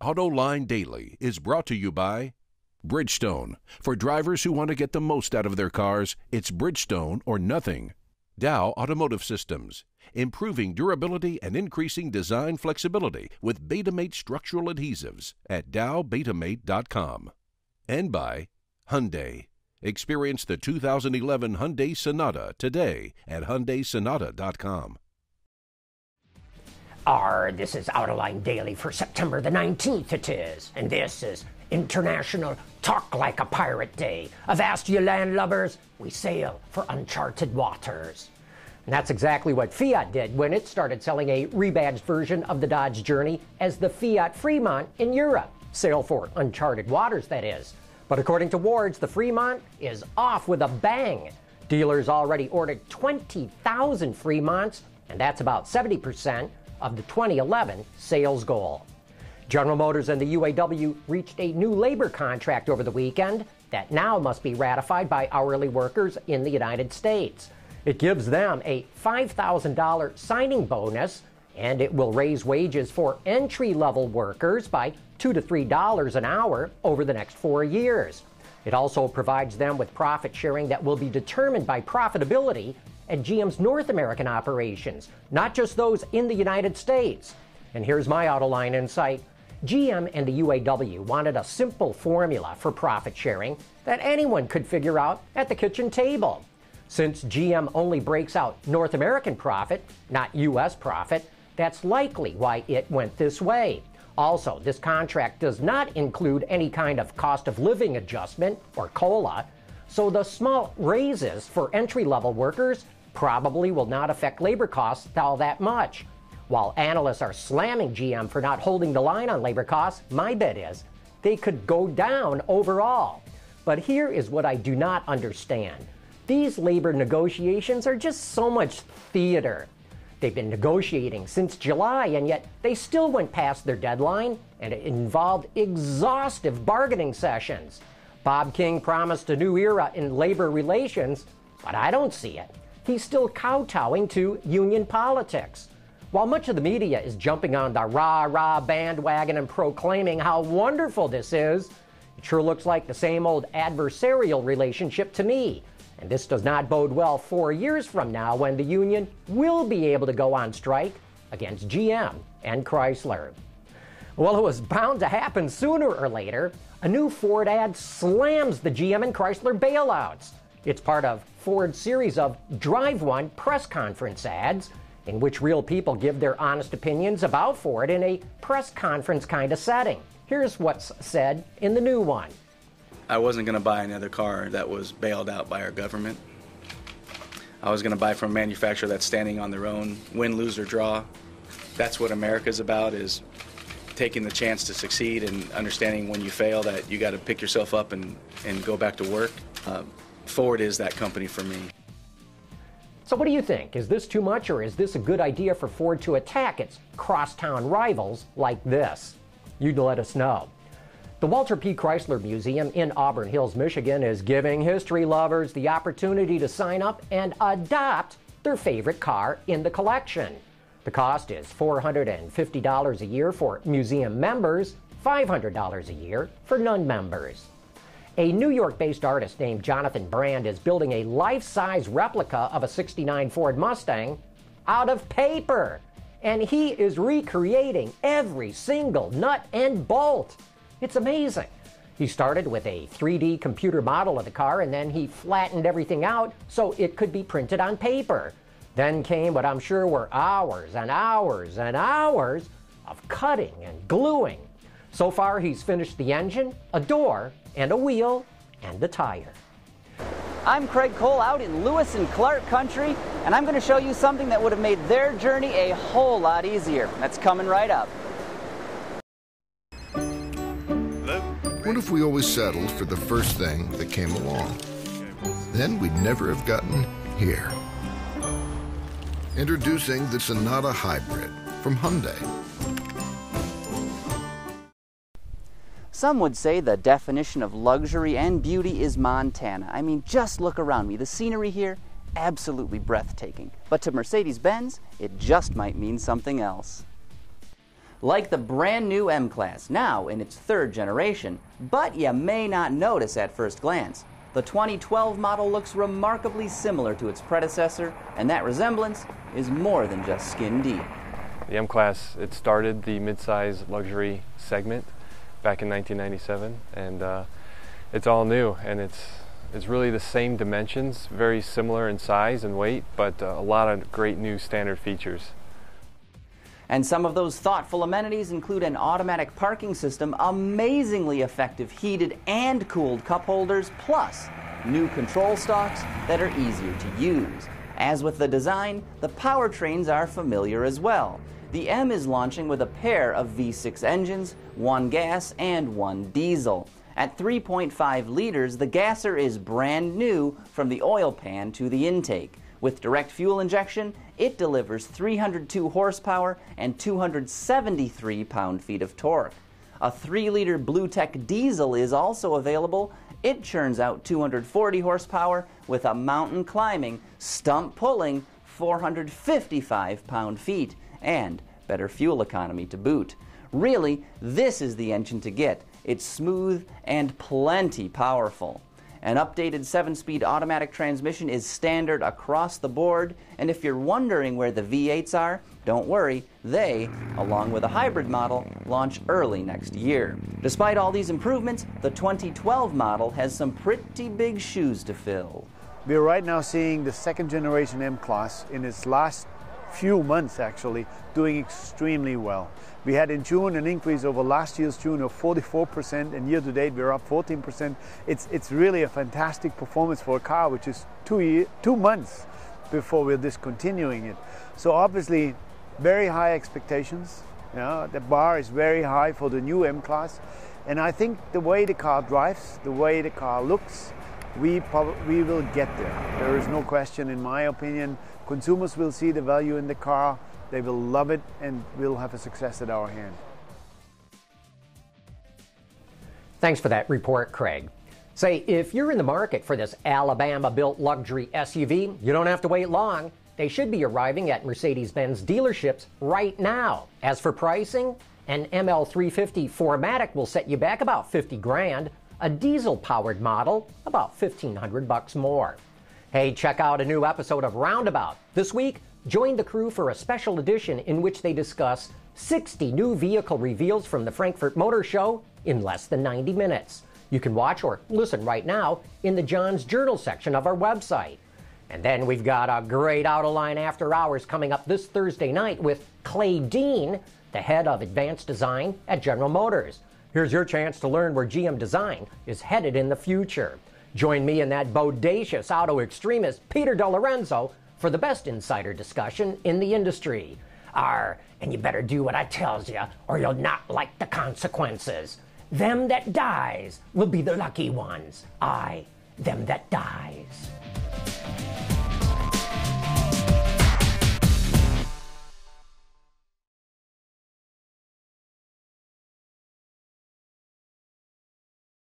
Autoline Daily is brought to you by Bridgestone. For drivers who want to get the most out of their cars, it's Bridgestone or nothing. Dow Automotive Systems, improving durability and increasing design flexibility with Betamate structural adhesives at dowbetamate.com. And by Hyundai. Experience the 2011 Hyundai Sonata today at HyundaiSonata.com. This is Autoline Daily for September the 19th it is, and this is International Talk Like a Pirate Day. Avast ye landlubbers, we sail for uncharted waters. And that's exactly what Fiat did when it started selling a rebadged version of the Dodge Journey as the Fiat Fremont in Europe. Sail for uncharted waters, that is. But according to Wards, the Fremont is off with a bang. Dealers already ordered 20,000 Fremonts, and that's about 70% of the 2011 sales goal. General Motors and the UAW reached a new labor contract over the weekend that now must be ratified by hourly workers in the United States. It gives them a $5,000 signing bonus, and it will raise wages for entry-level workers by $2 to $3 an hour over the next 4 years. It also provides them with profit sharing that will be determined by profitability at GM's North American operations, not just those in the United States. And here's my Autoline insight. GM and the UAW wanted a simple formula for profit sharing that anyone could figure out at the kitchen table. Since GM only breaks out North American profit, not U.S. profit, that's likely why it went this way. Also, this contract does not include any kind of cost of living adjustment, or COLA, so the small raises for entry-level workers probably will not affect labor costs all that much. While analysts are slamming GM for not holding the line on labor costs, my bet is they could go down overall. But here is what I do not understand. These labor negotiations are just so much theater. They've been negotiating since July, and yet they still went past their deadline, and it involved exhaustive bargaining sessions. Bob King promised a new era in labor relations, but I don't see it. He's still kowtowing to union politics. While much of the media is jumping on the rah-rah bandwagon and proclaiming how wonderful this is, it sure looks like the same old adversarial relationship to me. And this does not bode well 4 years from now when the union will be able to go on strike against GM and Chrysler. Well, it was bound to happen sooner or later. A new Ford ad slams the GM and Chrysler bailouts. It's part of Ford's series of Drive One press conference ads in which real people give their honest opinions about Ford in a press conference kind of setting. Here's what's said in the new one. I wasn't going to buy another car that was bailed out by our government. I was going to buy from a manufacturer that's standing on their own, win, lose, or draw. That's what America's about, is taking the chance to succeed and understanding when you fail that you got to pick yourself up and go back to work. Ford is that company for me. So what do you think? Is this too much, or is this a good idea for Ford to attack its crosstown rivals like this? You'd let us know. The Walter P. Chrysler Museum in Auburn Hills, Michigan is giving history lovers the opportunity to sign up and adopt their favorite car in the collection. The cost is $450 a year for museum members, $500 a year for non-members. A New York-based artist named Jonathan Brand is building a life-size replica of a '69 Ford Mustang out of paper, and he is recreating every single nut and bolt. It's amazing. He started with a 3D computer model of the car, and then he flattened everything out so it could be printed on paper. Then came what I'm sure were hours and hours and hours of cutting and gluing. So far, he's finished the engine, a door, and a wheel, and a tire. I'm Craig Cole out in Lewis and Clark country, and I'm going to show you something that would have made their journey a whole lot easier. That's coming right up. What if we always settled for the first thing that came along? Then we'd never have gotten here. Introducing the Sonata Hybrid from Hyundai. Some would say the definition of luxury and beauty is Montana. I mean, just look around me. The scenery here, absolutely breathtaking. But to Mercedes-Benz, it just might mean something else. like the brand new M-Class, now in its third generation, but you may not notice at first glance. The 2012 model looks remarkably similar to its predecessor, and that resemblance is more than just skin deep. The M-Class, it started the midsize luxury segment back in 1997, and it's all new, and it's really the same dimensions, very similar in size and weight, but a lot of great new standard features. And some of those thoughtful amenities include an automatic parking system, amazingly effective heated and cooled cup holders, plus new control stalks that are easier to use. As with the design, the powertrains are familiar as well. The M is launching with a pair of V6 engines, one gas and one diesel. At 3.5 liters, the gasser is brand new from the oil pan to the intake. With direct fuel injection, it delivers 302 horsepower and 273 pound-feet of torque. A 3-liter BlueTech diesel is also available. It churns out 240 horsepower with a mountain-climbing, stump-pulling 455 pound-feet and better fuel economy to boot. Really, this is the engine to get. It's smooth and plenty powerful. An updated 7-speed automatic transmission is standard across the board, and if you're wondering where the V8s are, don't worry, they, along with a hybrid model, launch early next year. Despite all these improvements, the 2012 model has some pretty big shoes to fill. We're right now seeing the second generation M-Class in its last few months actually doing extremely well. We had in June an increase over last year's June of 44%, and year to date we're up 14%. It's really a fantastic performance for a car which is 2 months before we're discontinuing it. So obviously very high expectations. You know, the bar is very high for the new M-Class, and I think the way the car drives, the way the car looks, we will get there. There is no question, in my opinion. Consumers will see the value in the car, they will love it, and we'll have a success at our hand. Thanks for that report, Craig. Say, if you're in the market for this Alabama-built luxury SUV, you don't have to wait long. They should be arriving at Mercedes-Benz dealerships right now. As for pricing, an ML350 4MATIC will set you back about 50 grand. A diesel-powered model, about $1,500 more. Hey, check out a new episode of Roundabout. This week, join the crew for a special edition in which they discuss 60 new vehicle reveals from the Frankfurt Motor Show in less than 90 minutes. You can watch or listen right now in the John's Journal section of our website. And then we've got a great Autoline After Hours coming up this Thursday night with Clay Dean, the head of advanced design at General Motors. Here's your chance to learn where GM design is headed in the future. Join me and that bodacious auto extremist, Peter DeLorenzo, for the best insider discussion in the industry. And you better do what I tells you, or you'll not like the consequences. Them that dies will be the lucky ones. Them that dies.